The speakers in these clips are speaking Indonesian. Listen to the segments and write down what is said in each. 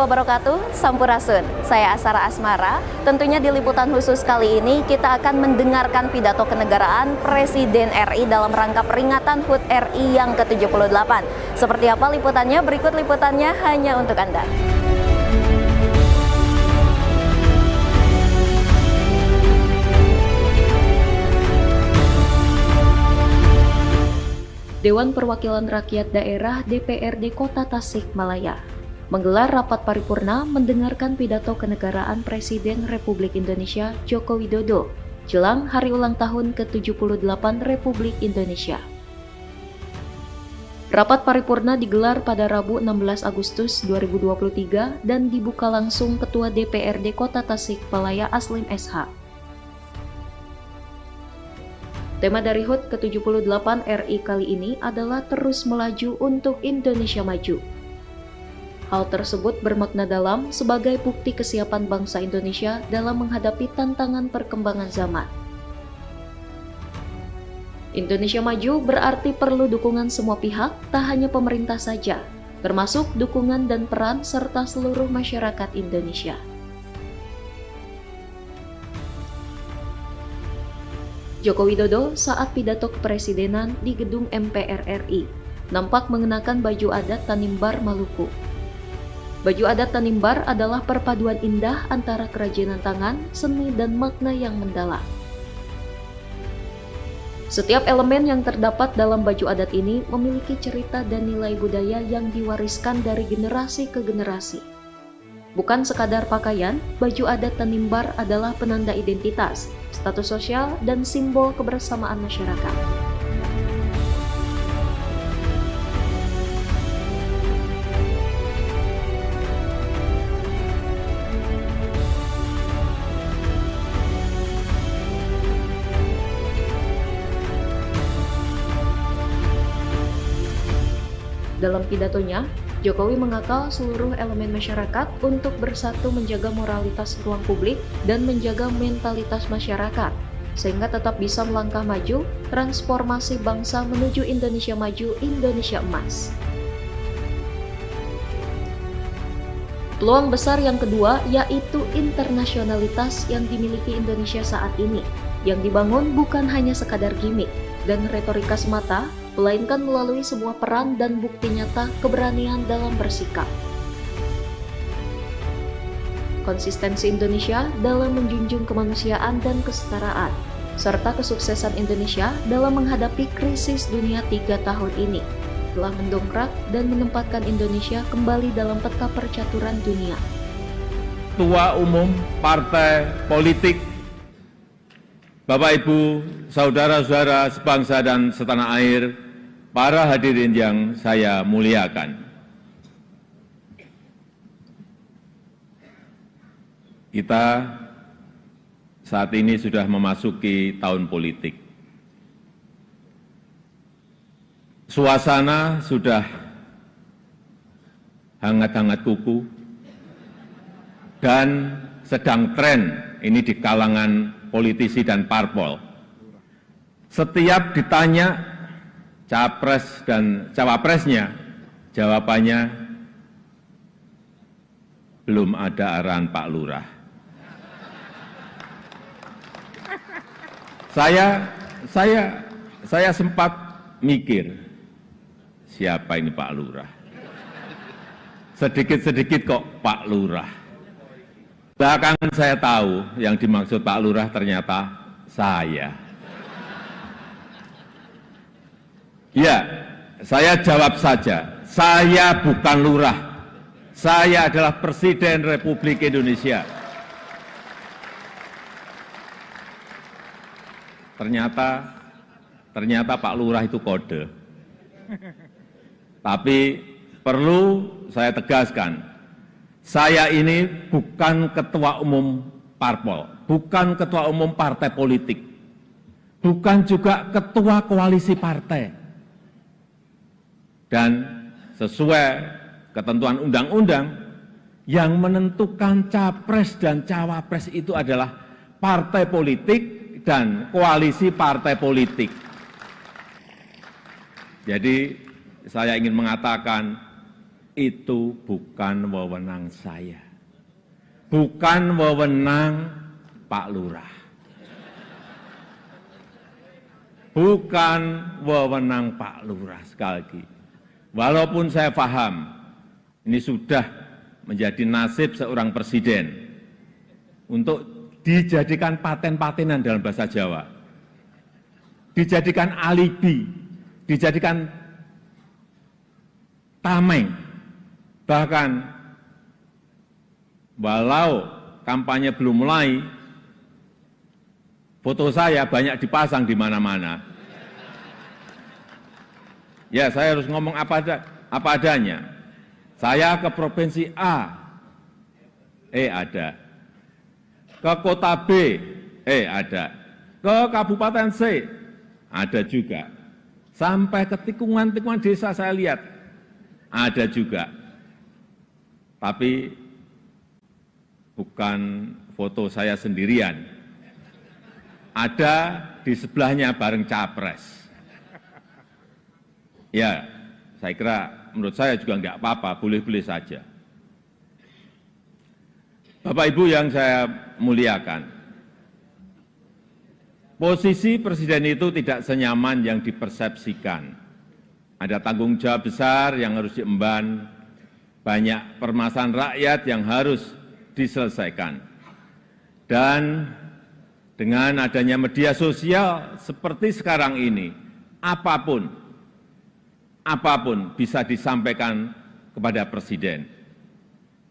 wabarakatuh, Sampurasun. Saya Asara Asmara. Tentunya di liputan khusus kali ini kita akan mendengarkan pidato kenegaraan Presiden RI dalam rangka peringatan HUT RI yang ke-78. Seperti apa liputannya? Berikut liputannya hanya untuk Anda. Dewan Perwakilan Rakyat Daerah DPRD Kota Tasikmalaya menggelar rapat paripurna mendengarkan pidato kenegaraan Presiden Republik Indonesia Joko Widodo jelang Hari Ulang Tahun ke-78 Republik Indonesia. Rapat paripurna digelar pada Rabu 16 Agustus 2023 dan dibuka langsung Ketua DPRD Kota Tasikmalaya Aslim SH. Tema dari HUT ke-78 RI kali ini adalah terus melaju untuk Indonesia maju. Hal tersebut bermakna dalam sebagai bukti kesiapan bangsa Indonesia dalam menghadapi tantangan perkembangan zaman. Indonesia maju berarti perlu dukungan semua pihak, tak hanya pemerintah saja, termasuk dukungan dan peran serta seluruh masyarakat Indonesia. Joko Widodo saat pidato kepresidenan di gedung MPR RI nampak mengenakan baju adat Tanimbar Maluku. Baju adat Tanimbar adalah perpaduan indah antara kerajinan tangan, seni, dan makna yang mendalam. Setiap elemen yang terdapat dalam baju adat ini memiliki cerita dan nilai budaya yang diwariskan dari generasi ke generasi. Bukan sekadar pakaian, baju adat Tanimbar adalah penanda identitas, status sosial, dan simbol kebersamaan masyarakat. Dalam pidatonya, Jokowi mengakal seluruh elemen masyarakat untuk bersatu menjaga moralitas ruang publik dan menjaga mentalitas masyarakat, sehingga tetap bisa melangkah maju, transformasi bangsa menuju Indonesia maju, Indonesia emas. Peluang besar yang kedua yaitu internasionalitas yang dimiliki Indonesia saat ini, yang dibangun bukan hanya sekadar gimmick dan retorika semata, melainkan melalui sebuah peran dan bukti nyata keberanian dalam bersikap. Konsistensi Indonesia dalam menjunjung kemanusiaan dan kesetaraan, serta kesuksesan Indonesia dalam menghadapi krisis dunia 3 tahun ini, telah mendongkrak dan menempatkan Indonesia kembali dalam peta percaturan dunia. Ketua Umum Partai Politik, Bapak Ibu, Saudara-saudara sebangsa dan setanah air, para hadirin yang saya muliakan. Kita saat ini sudah memasuki tahun politik. Suasana sudah hangat-hangat kuku dan sedang tren ini di kalangan politisi dan parpol. Setiap ditanya Capres dan Cawapresnya, jawabannya belum ada arahan Pak Lurah. Saya sempat mikir, siapa ini Pak Lurah? Sedikit-sedikit kok Pak Lurah. Belakangan saya tahu yang dimaksud Pak Lurah ternyata saya. Ya, saya jawab saja, saya bukan lurah, saya adalah Presiden Republik Indonesia. Ternyata Pak Lurah itu kode. Tapi perlu saya tegaskan, saya ini bukan ketua umum parpol, bukan ketua umum partai politik, bukan juga ketua koalisi partai. Dan sesuai ketentuan undang-undang, yang menentukan capres dan cawapres itu adalah partai politik dan koalisi partai politik. Jadi saya ingin mengatakan, itu bukan wewenang saya, bukan wewenang Pak Lurah, bukan wewenang Pak Lurah. Sekali lagi, walaupun saya paham ini sudah menjadi nasib seorang presiden untuk dijadikan paten-patenan dalam bahasa Jawa, dijadikan alibi, dijadikan tameng, bahkan walau kampanye belum mulai, foto saya banyak dipasang di mana-mana. Ya, saya harus ngomong apa adanya. Saya ke provinsi A, ada. Ke kota B, ada. Ke kabupaten C, ada juga. Sampai ke tikungan-tikungan desa saya lihat, ada juga. Tapi bukan foto saya sendirian. Ada di sebelahnya bareng capres. Ya, saya kira menurut saya juga enggak apa-apa, boleh-boleh saja. Bapak Ibu yang saya muliakan, posisi presiden itu tidak senyaman yang dipersepsikan. Ada tanggung jawab besar yang harus diemban, banyak permasalahan rakyat yang harus diselesaikan. Dan dengan adanya media sosial seperti sekarang ini, apapun bisa disampaikan kepada presiden.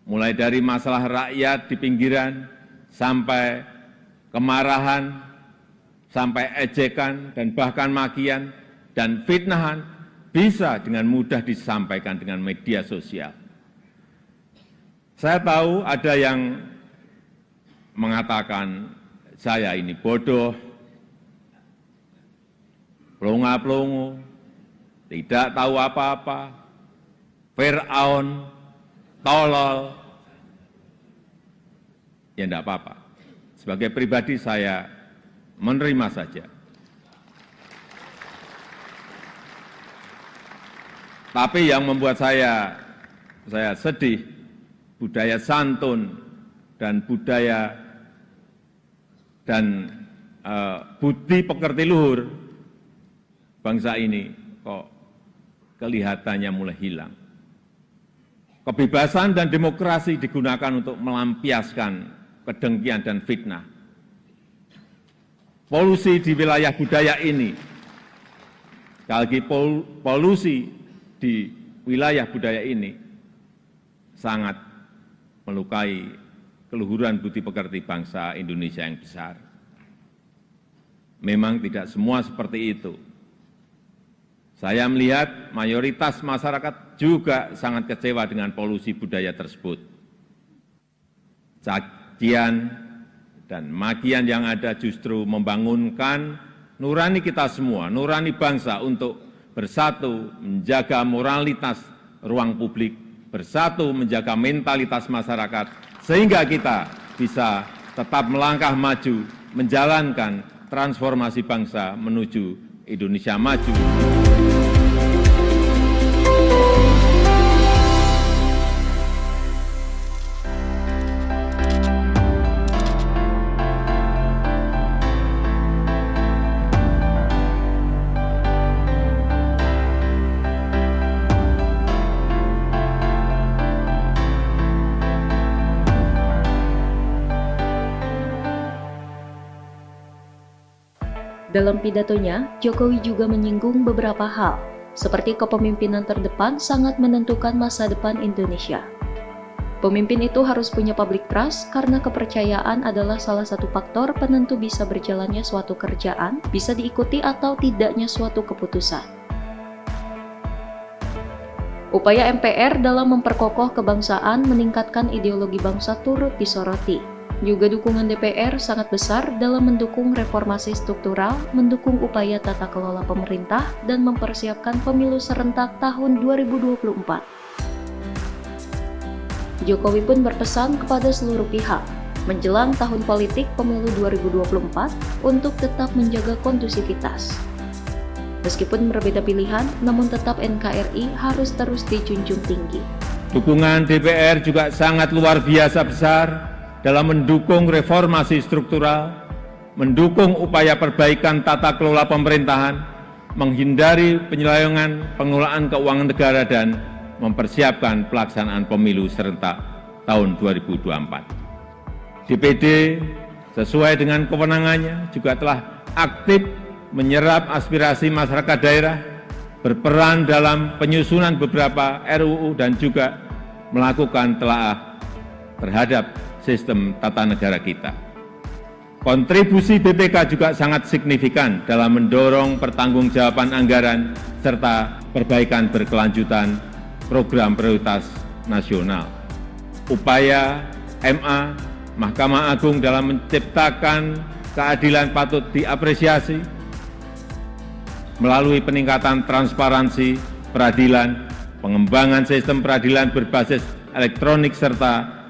Mulai dari masalah rakyat di pinggiran, sampai kemarahan, sampai ejekan, dan bahkan makian, dan fitnahan, bisa dengan mudah disampaikan dengan media sosial. Saya tahu ada yang mengatakan saya ini bodoh, pelongo-pelongo, tidak tahu apa-apa, Fir'aun, tolol. Ya enggak apa-apa. Sebagai pribadi saya menerima saja. Tapi yang membuat saya sedih, budaya santun dan budaya dan budi pekerti luhur bangsa ini kok kelihatannya mulai hilang. Kebebasan dan demokrasi digunakan untuk melampiaskan kedengkian dan fitnah. Polusi di wilayah budaya ini, sekali lagi polusi di wilayah budaya ini sangat melukai keluhuran budi pekerti bangsa Indonesia yang besar. Memang tidak semua seperti itu. Saya melihat mayoritas masyarakat juga sangat kecewa dengan polusi budaya tersebut. Cacian dan makian yang ada justru membangunkan nurani kita semua, nurani bangsa untuk bersatu menjaga moralitas ruang publik, bersatu menjaga mentalitas masyarakat, sehingga kita bisa tetap melangkah maju, menjalankan transformasi bangsa menuju Indonesia maju. Dalam pidatonya, Jokowi juga menyinggung beberapa hal, seperti kepemimpinan terdepan sangat menentukan masa depan Indonesia. Pemimpin itu harus punya public trust karena kepercayaan adalah salah satu faktor penentu bisa berjalannya suatu kerjaan, bisa diikuti atau tidaknya suatu keputusan. Upaya MPR dalam memperkokoh kebangsaan meningkatkan ideologi bangsa turut disoroti. Juga dukungan DPR sangat besar dalam mendukung reformasi struktural, mendukung upaya tata kelola pemerintah, dan mempersiapkan pemilu serentak tahun 2024. Jokowi pun berpesan kepada seluruh pihak, menjelang tahun politik pemilu 2024, untuk tetap menjaga kondusivitas. Meskipun berbeda pilihan, namun tetap NKRI harus terus dijunjung tinggi. Dukungan DPR juga sangat luar biasa besar dalam mendukung reformasi struktural, mendukung upaya perbaikan tata kelola pemerintahan, menghindari penyelewengan pengelolaan keuangan negara dan mempersiapkan pelaksanaan pemilu serentak tahun 2024. DPD sesuai dengan kewenangannya juga telah aktif menyerap aspirasi masyarakat daerah, berperan dalam penyusunan beberapa RUU dan juga melakukan telaah terhadap sistem tata negara kita. Kontribusi BPK juga sangat signifikan dalam mendorong pertanggungjawaban anggaran serta perbaikan berkelanjutan program prioritas nasional. Upaya MA, Mahkamah Agung dalam menciptakan keadilan patut diapresiasi melalui peningkatan transparansi peradilan, pengembangan sistem peradilan berbasis elektronik serta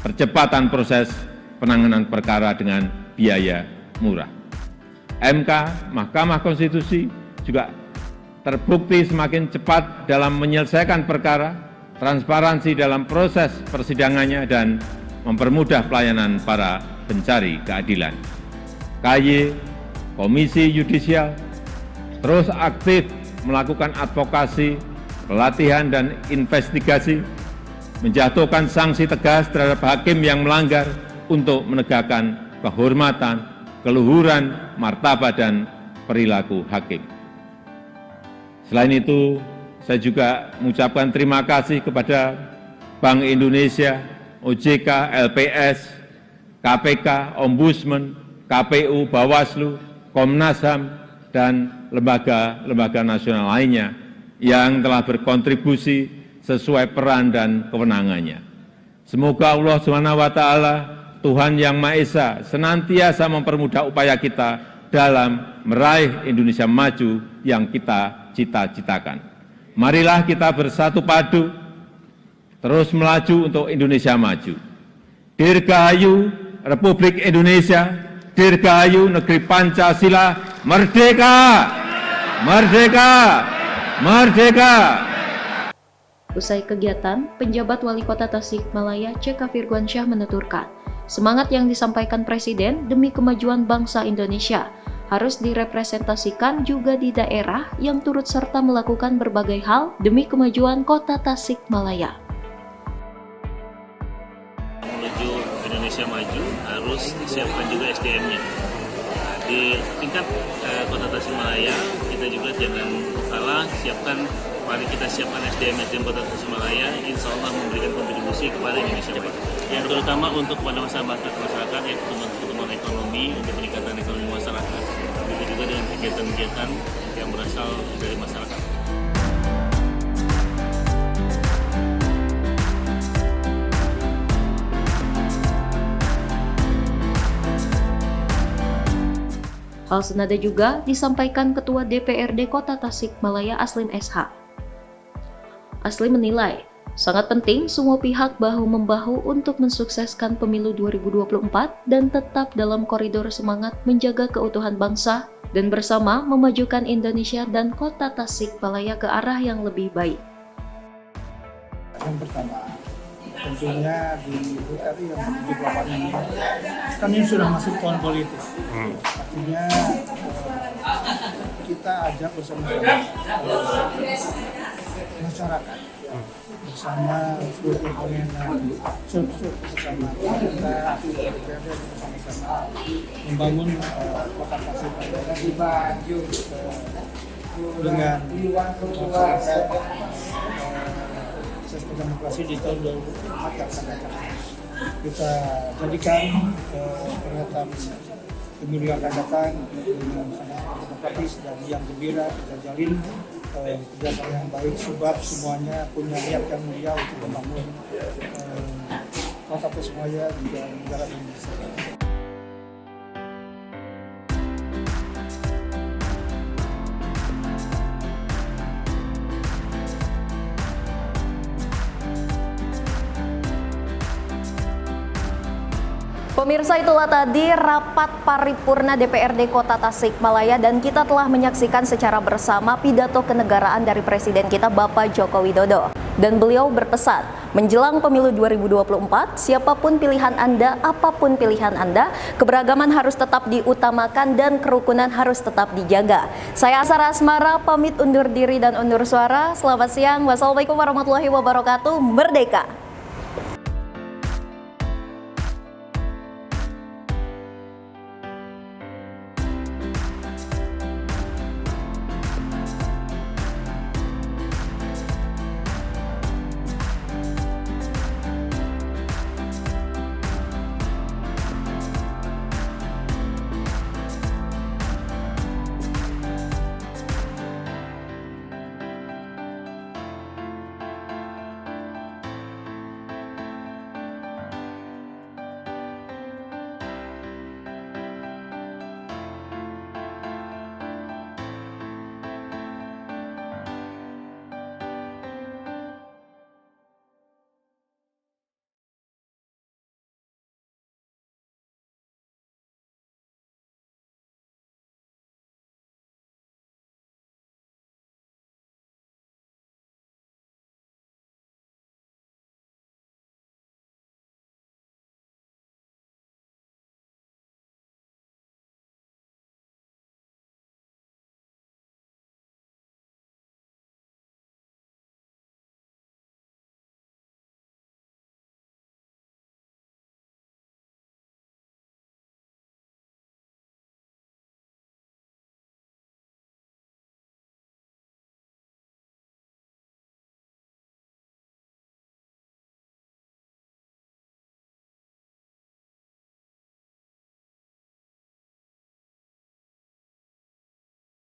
percepatan proses penanganan perkara dengan biaya murah. MK, Mahkamah Konstitusi juga terbukti semakin cepat dalam menyelesaikan perkara, transparansi dalam proses persidangannya dan mempermudah pelayanan para pencari keadilan. KY, Komisi Yudisial, terus aktif melakukan advokasi, pelatihan dan investigasi, menjatuhkan sanksi tegas terhadap hakim yang melanggar untuk menegakkan kehormatan, keluhuran, martabat dan perilaku hakim. Selain itu, saya juga mengucapkan terima kasih kepada Bank Indonesia, OJK, LPS, KPK, Ombudsman, KPU, Bawaslu, Komnas HAM, dan lembaga-lembaga nasional lainnya yang telah berkontribusi sesuai peran dan kewenangannya. Semoga Allah SWT, Tuhan Yang Maha Esa, senantiasa mempermudah upaya kita dalam meraih Indonesia maju yang kita cita-citakan. Marilah kita bersatu padu, terus melaju untuk Indonesia maju. Dirgahayu Republik Indonesia, Dirgahayu Negeri Pancasila, merdeka! Merdeka! Merdeka! Usai kegiatan, penjabat Wali Kota Tasikmalaya CK Firguansyah menuturkan, semangat yang disampaikan Presiden demi kemajuan bangsa Indonesia harus direpresentasikan juga di daerah yang turut serta melakukan berbagai hal demi kemajuan Kota Tasikmalaya. Menuju Indonesia maju harus disiapkan juga SDM-nya. Di tingkat Kota Tasikmalaya kita juga jangan kalah, mari kita siapkan SDM Kota Tasikmalaya, insya Allah memberikan kontribusi kepada Indonesia maju. Yang terutama untuk pada masyarakat yaitu pertumbuhan ekonomi, untuk peningkatan ekonomi masyarakat, begitu juga dengan kegiatan-kegiatan yang berasal dari masyarakat. Hal senada juga disampaikan Ketua DPRD Kota Tasikmalaya Aslim SH. Aslim menilai, sangat penting semua pihak bahu-membahu untuk mensukseskan pemilu 2024 dan tetap dalam koridor semangat menjaga keutuhan bangsa dan bersama memajukan Indonesia dan Kota Tasikmalaya ke arah yang lebih baik. Yang pertama, tentunya di RI yang 78 ini, kan ini sudah masuk tahun politik. Artinya kita ajak bersama-sama masyarakat, bersama seluruh komponen bersama kita bersama-sama membangun Kota Tasikmalaya dengan masyarakat sistem demokrasi di tahun 2024 yang akan datang. Kita jadikan pernyataan pemilu yang akan datang dengan sangat demokratis dan yang gembira. Kita jalin kerjasama yang baik sebab semuanya punya niat yang mulia untuk membangun Kota Tasikmalaya juga negara Indonesia. Pemirsa, itulah tadi rapat paripurna DPRD Kota Tasikmalaya dan kita telah menyaksikan secara bersama pidato kenegaraan dari Presiden kita Bapak Joko Widodo. Dan beliau berpesan, menjelang pemilu 2024, siapapun pilihan Anda, apapun pilihan Anda, keberagaman harus tetap diutamakan dan kerukunan harus tetap dijaga. Saya Asara Asmara, pamit undur diri dan undur suara. Selamat siang, wassalamualaikum warahmatullahi wabarakatuh. Merdeka!